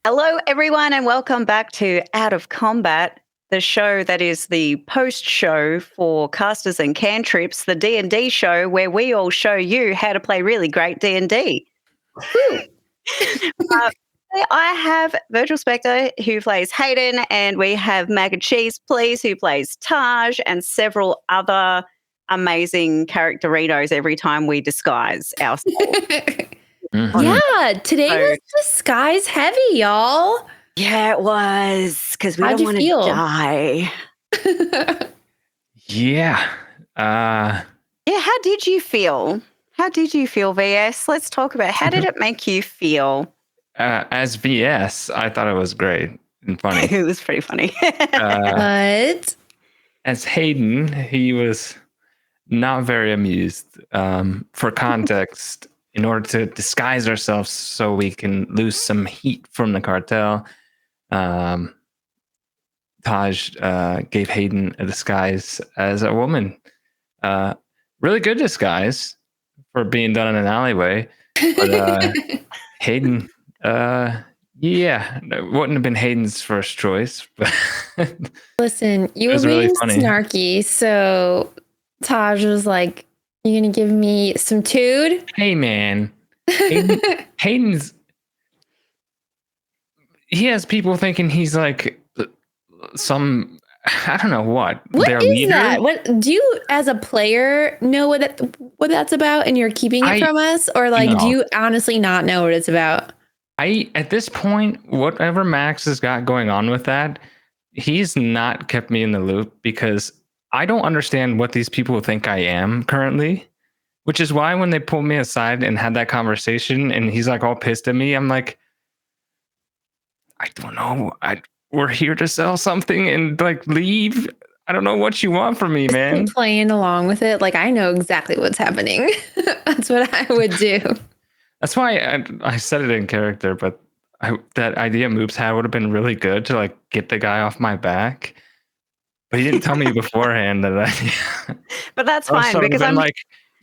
Hello, everyone, and welcome back to Out of Combat, the show that is the post show for casters and cantrips, the D&D show where we all show you how to play really great D&D. I have Virgil Spectre, who plays Hayden, and we have Mac and Cheese, please, who plays Taj, and several other amazing characterinos every time we disguise ourselves. Yeah, today was disguise heavy, y'all. Yeah, it was, because we don't want to die. Yeah. How did you feel? How did you feel, VS? Let's talk about how did it make you feel? As VS, I thought it was great and funny. It was pretty funny. But as Hayden, he was not very amused. For context, in order to disguise ourselves so we can lose some heat from the cartel, Taj gave Hayden a disguise as a woman. Really good disguise for being done in an alleyway. But Hayden, it wouldn't have been Hayden's first choice. But listen, you were really being funny. snarky, so Taj was like, "You gonna give me some tood?" Hey, man, Hayden's. He has people thinking he's like some. I don't know what. What their is leader. that? What do you, as a player, know what that's about, and you're keeping it from us, or like, do you honestly not know what it's about? At this point, whatever Max has got going on with that, he's not kept me in the loop because I don't understand what these people think I am currently, which is why when they pulled me aside and had that conversation and he's like all pissed at me, I'm like, I don't know. We're here to sell something and like leave. I don't know what you want from me, man. Playing along with it. Like, I know exactly what's happening. That's what I would do. That's why I said it in character, but that idea Moops had would have been really good to like get the guy off my back. But he didn't tell me beforehand that idea. But that's fine because I'm like,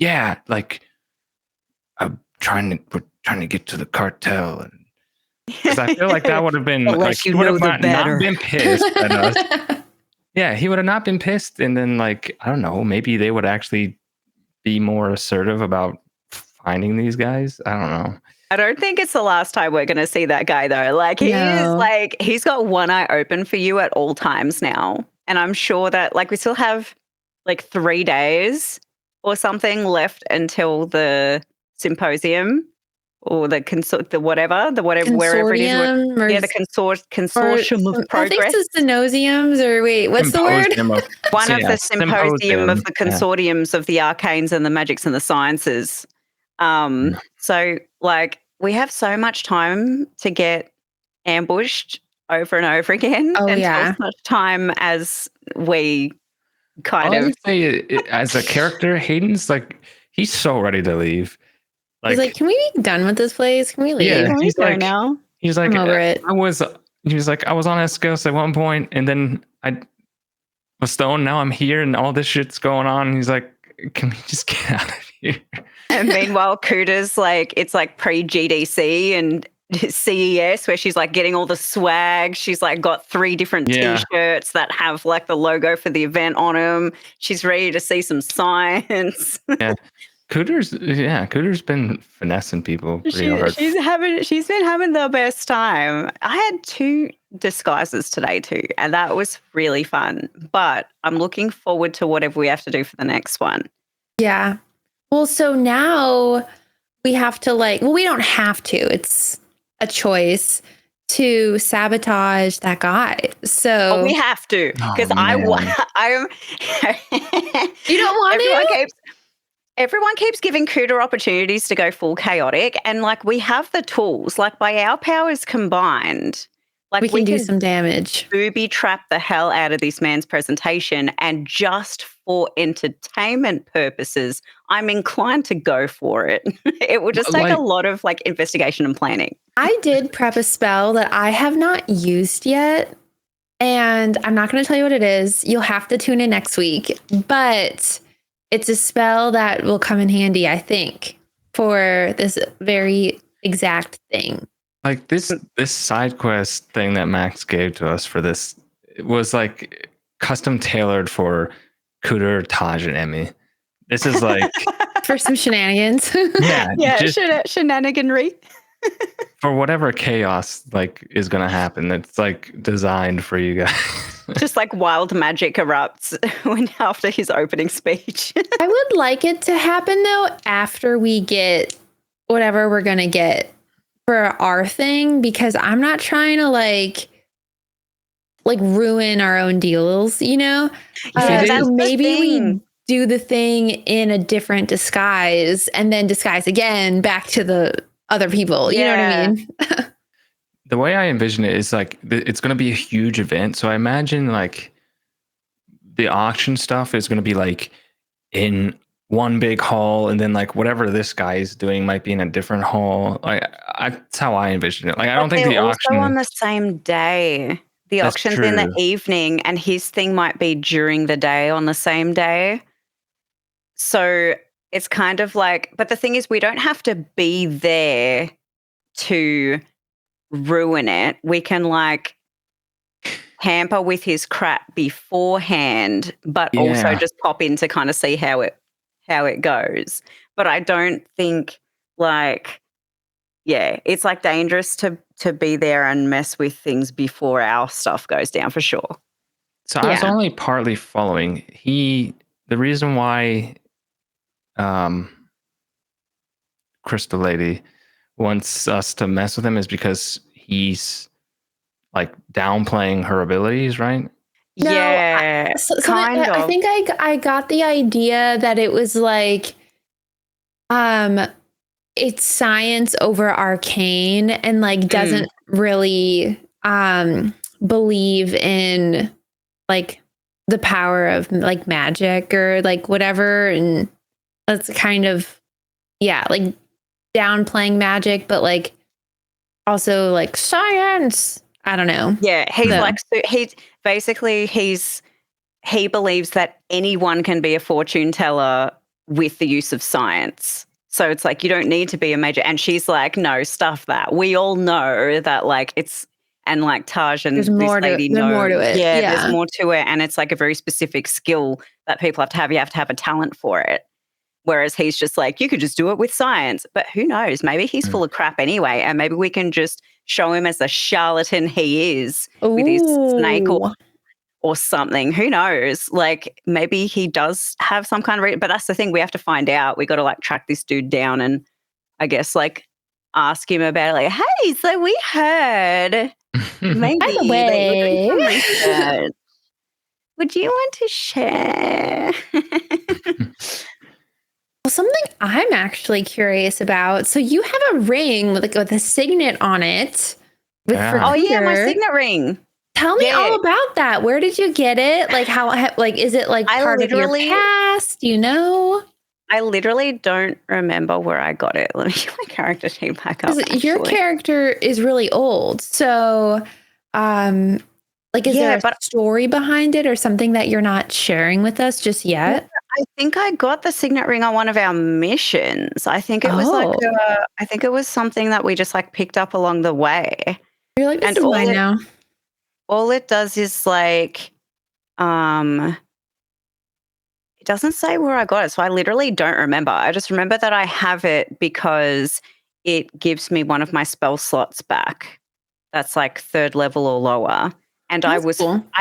we're trying to get to the cartel, and because I feel like that would have been like he would have not been pissed at us. Yeah, he would have not been pissed, and then like I don't know, maybe they would actually be more assertive about finding these guys. I don't know. I don't think it's the last time we're going to see that guy though. Like he's got one eye open for you at all times now, and I'm sure that like we still have like 3 days or something left until the symposium. Or wherever it is. Yeah, the consortium of progress. I think it's the symposiums, or wait, what's the word? One of the symposium of the consortiums of the arcanes and the magics and the sciences. So, like, we have so much time to get ambushed over and over again until such time as we kind of... I would say, as a character, Hayden's like, he's so ready to leave. He's like, can we be done with this place? Can we leave? Yeah, he's like, now. He's like, I'm over it. I was on Escos at one point, and then I was stoned. Now I'm here, and all this shit's going on. And he's like, can we just get out of here? And meanwhile, Kuda's like, it's like pre-GDC and CES, where she's like getting all the swag. She's like got 3 different T-shirts that have like the logo for the event on them. She's ready to see some science. Yeah. Cooter's been finessing people pretty hard. She's been having the best time. I had 2 disguises today too, and that was really fun. But I'm looking forward to whatever we have to do for the next one. Yeah. Well, so now we have to we don't have to. It's a choice to sabotage that guy. So we have to because I'm. You don't want to. Everyone keeps giving Kuda opportunities to go full chaotic, and like we have the tools. Like by our powers combined, like we can do some damage. Booby trap the hell out of this man's presentation, and just for entertainment purposes, I'm inclined to go for it. It will just take a lot of like investigation and planning. I did prep a spell that I have not used yet, and I'm not going to tell you what it is. You'll have to tune in next week, but it's a spell that will come in handy, I think, for this very exact thing. Like this side quest thing that Max gave to us for this, it was like custom tailored for Cooter, Taj, and Emmy. This is like for some shenanigans. Yeah, just shenaniganry. For whatever chaos like is gonna happen. It's like designed for you guys. Just like wild magic erupts when after his opening speech. I would like it to happen though after we get whatever we're gonna get for our thing, because I'm not trying to like ruin our own deals, you know? That's maybe we do the thing in a different disguise and then disguise again back to the other people. You know what I mean? The way I envision it is like it's going to be a huge event. So I imagine like the auction stuff is going to be like in one big hall, and then like whatever this guy is doing might be in a different hall. That's how I envision it. Like I don't think the auction also on the same day. The auction's in the evening, and his thing might be during the day on the same day. So it's kind of like, but the thing is, we don't have to be there to ruin it. We can like hamper with his crap beforehand, but also just pop in to kind of see how it goes. But I don't think like, it's like dangerous to be there and mess with things before our stuff goes down for sure. So I was only partly following. The reason why Crystal Lady wants us to mess with him is because he's like downplaying her abilities, right? No, yeah, kind of. I think I got the idea that it was like, it's science over arcane, and like doesn't really believe in like the power of like magic or like whatever, and that's kind of like downplaying magic, but like also like science. I don't know. Yeah, he's like, so he believes that anyone can be a fortune teller with the use of science. So it's like, you don't need to be a major. And she's like, no, stuff that. We all know that like it's, and like Taj and there's more to it. Yeah, there's more to it. And it's like a very specific skill that people have to have. You have to have a talent for it. Whereas he's just like, you could just do it with science. But who knows? Maybe he's full of crap anyway. And maybe we can just show him as the charlatan he is with his snake or something. Who knows? Like maybe he does have some kind of but that's the thing, we have to find out. We got to like track this dude down and I guess like ask him about it, like, hey, so we heard maybe by the way, would you want to share? Well, something I'm actually curious about. So you have a ring with a signet on it. Oh yeah, my signet ring. Tell me all about that. Where did you get it? Like how? Like is it like part of your past? You know? I literally don't remember where I got it. Let me get my character sheet back up. Your character is really old, so like is there a story behind it or something that you're not sharing with us just yet? I think I got the signet ring on one of our missions. I think it was I think it was something that we just like picked up along the way. You're like, this is mine now. All it does is like, it doesn't say where I got it. So I literally don't remember. I just remember that I have it because it gives me one of my spell slots back. That's like 3rd level or lower. And I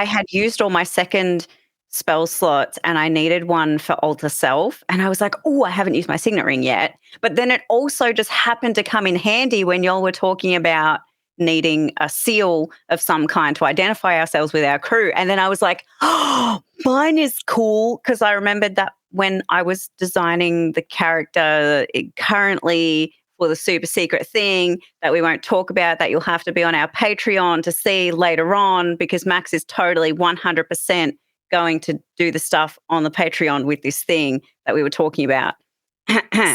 had used all my 2nd spell slots and I needed one for Alter Self. And I was like, oh, I haven't used my signet ring yet. But then it also just happened to come in handy when y'all were talking about needing a seal of some kind to identify ourselves with our crew. And then I was like, oh, mine is cool. Because I remembered that when I was designing the character currently for the super secret thing that we won't talk about, that you'll have to be on our Patreon to see later on, because Max is totally 100% going to do the stuff on the Patreon with this thing that we were talking about.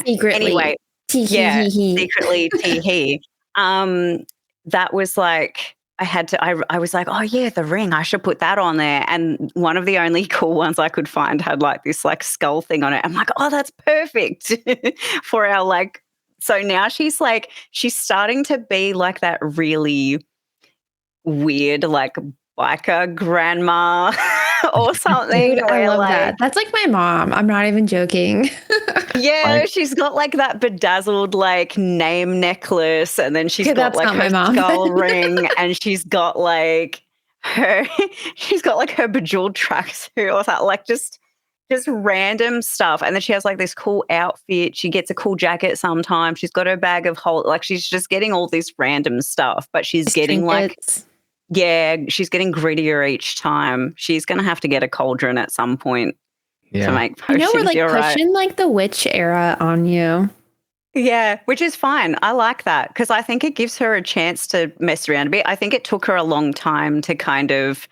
Secretly. Anyway, secretly tee-hee. That was like, I was like, oh yeah, the ring, I should put that on there. And one of the only cool ones I could find had like this like skull thing on it. I'm like, oh, that's perfect for our like So now she's starting to be like that really weird, like biker grandma or something. Dude, I love that. That's like my mom. I'm not even joking. Yeah, she's got like that bedazzled like name necklace, and then she's got like her skull ring, and she's got like her bejeweled tracksuit or that, like just random stuff. And then she has like this cool outfit. She gets a cool jacket sometimes. She's got her bag of like she's just getting all this random stuff, but she's getting trinkets. She's getting grittier each time. She's gonna have to get a cauldron at some point. To make potions. We're like pushing like the witch era on you. Yeah, which is fine. I like that because I think it gives her a chance to mess around a bit. I think it took her a long time to kind of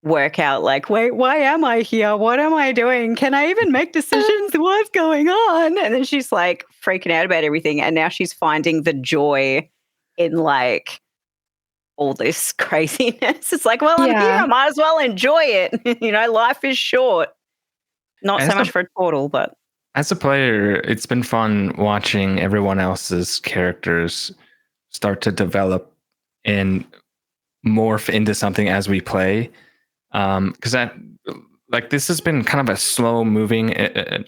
work out like, wait, why am I here? What am I doing? Can I even make decisions? What's going on? And then she's like freaking out about everything. And now she's finding the joy in like all this craziness. It's like, well, I'm here. I might as well enjoy it. Life is short. Not so much for a turtle, but as a player, it's been fun watching everyone else's characters start to develop and morph into something as we play. Because this has been kind of a slow moving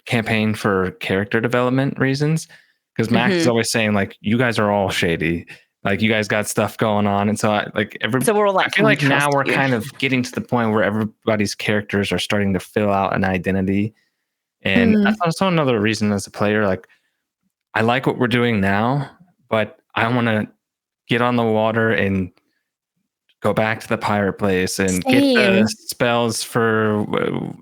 campaign for character development reasons. Because Max is always saying like, you guys are all shady. Like you guys got stuff going on. And so we're all like, I feel like now we're kind of getting to the point where everybody's characters are starting to fill out an identity. And that's also another reason as a player, like I like what we're doing now, but I want to get on the water and go back to the pirate place and get the spells for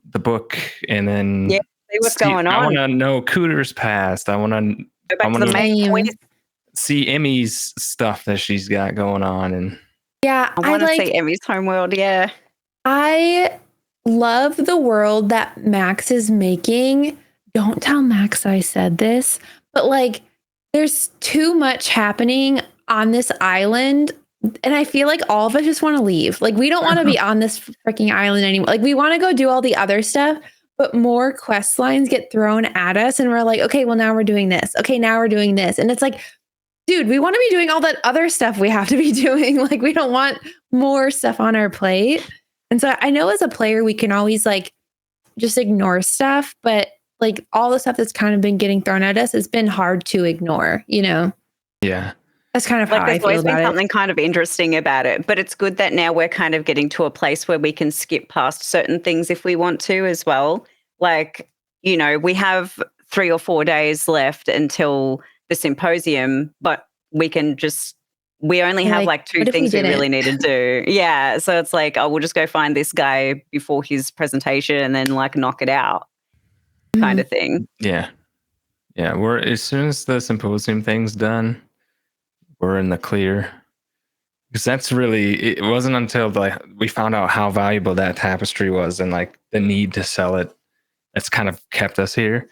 the book. And then see what's going on. I want to know Cooter's past. I want to go back to the main point. See Emmy's stuff that she's got going on. And I want to see Emmy's homeworld. Yeah. I love the world that Max is making. Don't tell Max I said this, but like there's too much happening on this island. And I feel like all of us just want to leave. Like we don't want to be on this freaking island anymore. Like we want to go do all the other stuff, but more quest lines get thrown at us. And we're like, okay, well now we're doing this. Okay, now we're doing this. And it's like, dude, we want to be doing all that other stuff we have to be doing. Like we don't want more stuff on our plate. And so I know as a player, we can always like just ignore stuff, but like all the stuff that's kind of been getting thrown at us, it's been hard to ignore, Yeah. That's kind of how I feel about it. There's always been something kind of interesting about it, but it's good that now we're kind of getting to a place where we can skip past certain things if we want to as well. Like, we have 3 or 4 days left until the symposium, but we only have like 2 things we really need to do. Yeah. So it's like, we'll just go find this guy before his presentation and then like knock it out kind of thing. Yeah. Yeah. As soon as the symposium thing's done, we're in the clear. Because it wasn't until we found out how valuable that tapestry was and like the need to sell it that's kind of kept us here.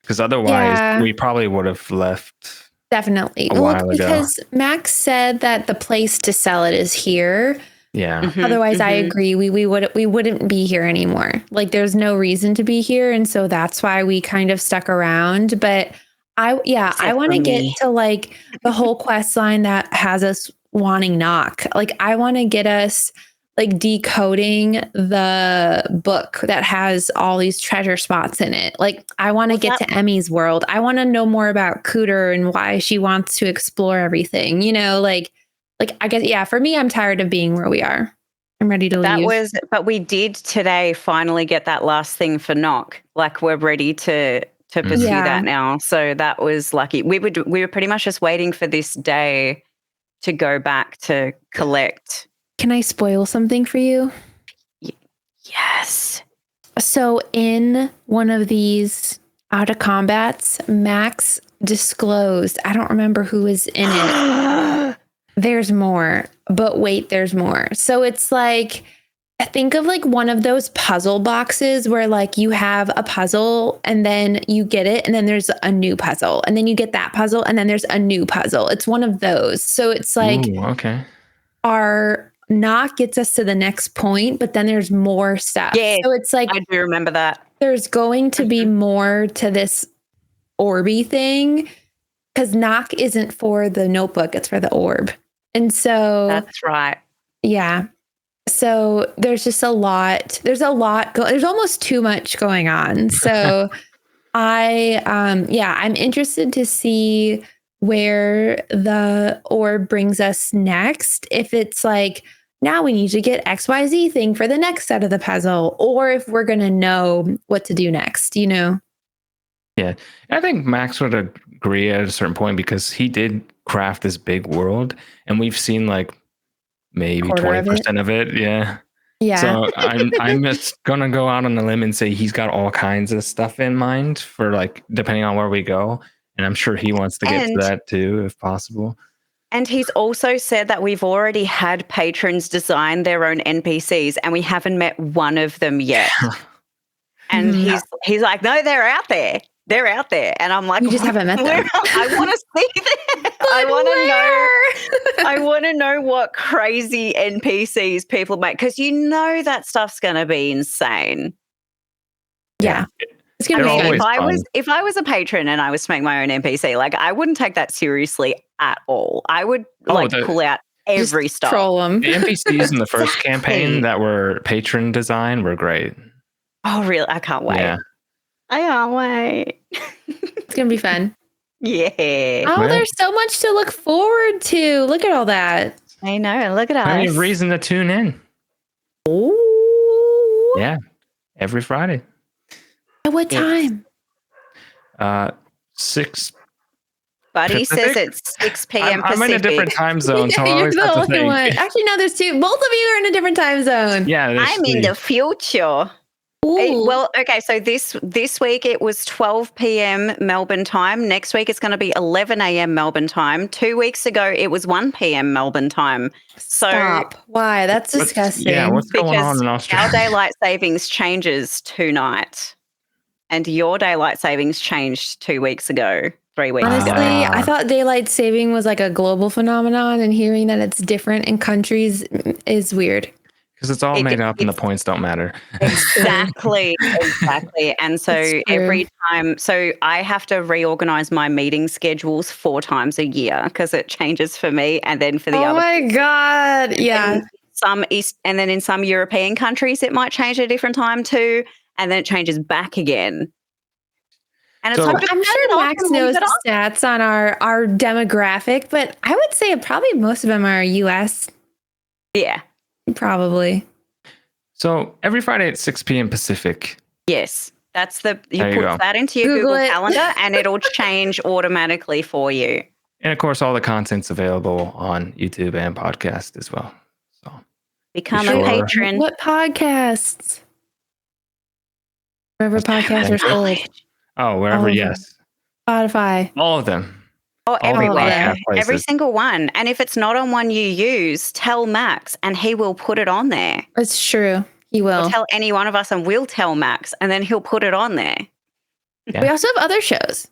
Because otherwise we probably would have left. Definitely. Because Max said that the place to sell it is here. Yeah. Mm-hmm, Otherwise, I agree. We wouldn't be here anymore. Like there's no reason to be here. And so that's why we kind of stuck around. But I want to get to like the whole quest line that has us wanting Knock. Like I want to get us like decoding the book that has all these treasure spots in it. Like I want to get to Emmy's world. I want to know more about Cooter and why she wants to explore everything, like I guess, for me, I'm tired of being where we are. I'm ready to leave. But we did today finally get that last thing for Knock. Like we're ready to pursue that now. So that was lucky. We were pretty much just waiting for this day to go back to collect. Can I spoil something for you? Yes. So in one of these out of combats, Max disclosed, I don't remember who was in it. There's more, but wait, there's more. So it's like, I think of like one of those puzzle boxes where like you have a puzzle and then you get it and then there's a new puzzle and then you get that puzzle and then there's a new puzzle. It's one of those. So it's like, our Knock gets us to the next point, but then there's more stuff. Yeah, so it's like, I do remember that. There's going to be more to this Orby thing because knock isn't for the notebook, it's for the orb. And so that's right. Yeah. So there's just a lot. There's almost too much going on. So I'm interested to see where the orb brings us next. If it's like, now we need to get XYZ thing for the next set of the puzzle, or if we're going to know what to do next, Yeah. I think Max would agree at a certain point because he did craft this big world and we've seen like maybe 20% of it. Yeah. Yeah. So I'm just gonna go out on a limb and say he's got all kinds of stuff in mind for like depending on where we go. And I'm sure he wants to get to that too, if possible. And he's also said that we've already had patrons design their own NPCs and we haven't met one of them yet. And he's like, no, they're out there. They're out there. And I'm like, you just haven't met them. I want to see them. I want to know what crazy NPCs people make, because that stuff's going to be insane. Yeah. It's going to be if I was a patron and I was to make my own NPC, like I wouldn't take that seriously at all. I would pull out every stuff. Troll them. The NPCs in the first campaign that were patron design were great. Oh, really? I can't wait. Yeah. I can't wait. It's going to be fun. Yeah. Oh, there's so much to look forward to. Look at all that. I know. Look at us. I have reason to tune in. Ooh. Yeah. Every Friday. At what time? 6 Buddy Pacific? says it's 6 p.m. I'm in a different time zone, so I always have to think. Actually, no, there's two. Both of you are in a different time zone. Yeah, I'm in the future. Well, okay, so this week it was 12 p.m. Melbourne time. Next week it's going to be 11 a.m. Melbourne time. 2 weeks ago it was 1 p.m. Melbourne time. So stop. Why? That's disgusting. What's going on in Australia? Our daylight savings changes tonight, and your daylight savings changed 2 weeks ago. 3 weeks ago. Honestly, I thought daylight saving was like a global phenomenon, and hearing that it's different in countries is weird. Because it's all made up and the points don't matter. Exactly. And so every time, I have to reorganize my meeting schedules 4 times a year because it changes for me and then for the other. Oh my God. Yeah. And then in some European countries, it might change at a different time too. And then it changes back again. And it's I'm sure Max knows the stats on our demographic, but I would say probably most of them are US. Yeah. Probably. So every Friday at 6 p.m. Pacific. Yes. You put that into your Google Calendar and it'll change automatically for you. And of course, all the content's available on YouTube and podcast as well. So become a patron. What podcasts? Wherever podcasts are sold. Oh, wherever, yes. Spotify. All of them. Oh, everywhere. Every single one. And if it's not on one you use, tell Max and he will put it on there. It's true. He will. Or tell any one of us and we'll tell Max and then he'll put it on there. Yeah. We also have other shows.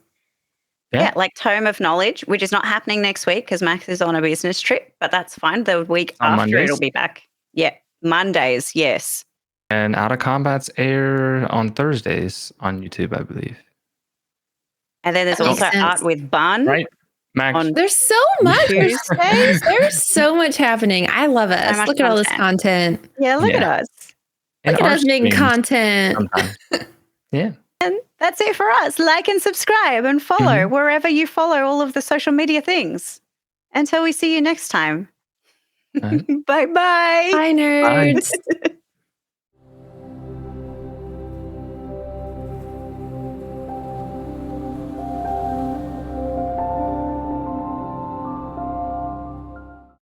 Yeah, like Tome of Knowledge, which is not happening next week because Max is on a business trip, but that's fine. The week after Mondays? It'll be back. Yeah, Mondays, yes. And Out of Combat's air on Thursdays on YouTube, I believe. And then there's also Art with Bun. Right. Max. There's so much. There's so much happening. I love us. Look at all this content. Yeah, look at us. Look at us making content. Yeah. And that's it for us. Like and subscribe and follow wherever you follow all of the social media things. Until we see you next time. Bye-bye. Bye, nerds. Bye.